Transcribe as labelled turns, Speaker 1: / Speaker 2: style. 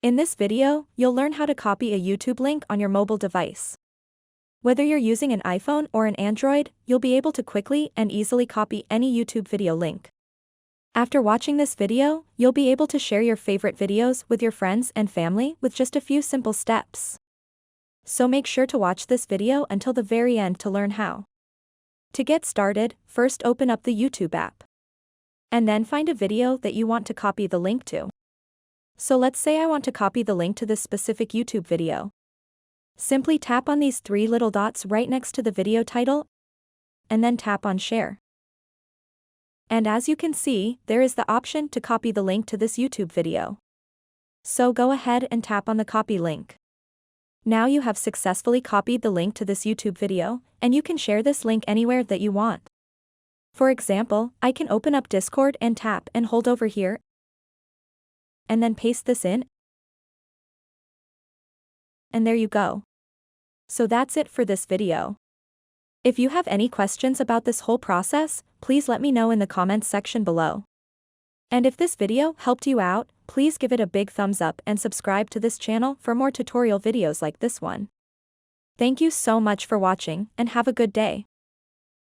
Speaker 1: In this video, you'll learn how to copy a YouTube link on your mobile device. Whether you're using an iPhone or an Android, you'll be able to quickly and easily copy any YouTube video link. After watching this video, you'll be able to share your favorite videos with your friends and family with just a few simple steps. So make sure to watch this video until the very end to learn how. To get started, first open up the YouTube app. And then find a video that you want to copy the link to. So let's say I want to copy the link to this specific YouTube video. Simply tap on these three little dots right next to the video title, and then tap on Share. And as you can see, there is the option to copy the link to this YouTube video. So go ahead and tap on the copy link. Now you have successfully copied the link to this YouTube video, and you can share this link anywhere that you want. For example, I can open up Discord and tap and hold over here, and then paste this in. And there you go. So that's it for this video. If you have any questions about this whole process, please let me know in the comments section below. And if this video helped you out, please give it a big thumbs up and subscribe to this channel for more tutorial videos like this one. Thank you so much for watching and have a good day.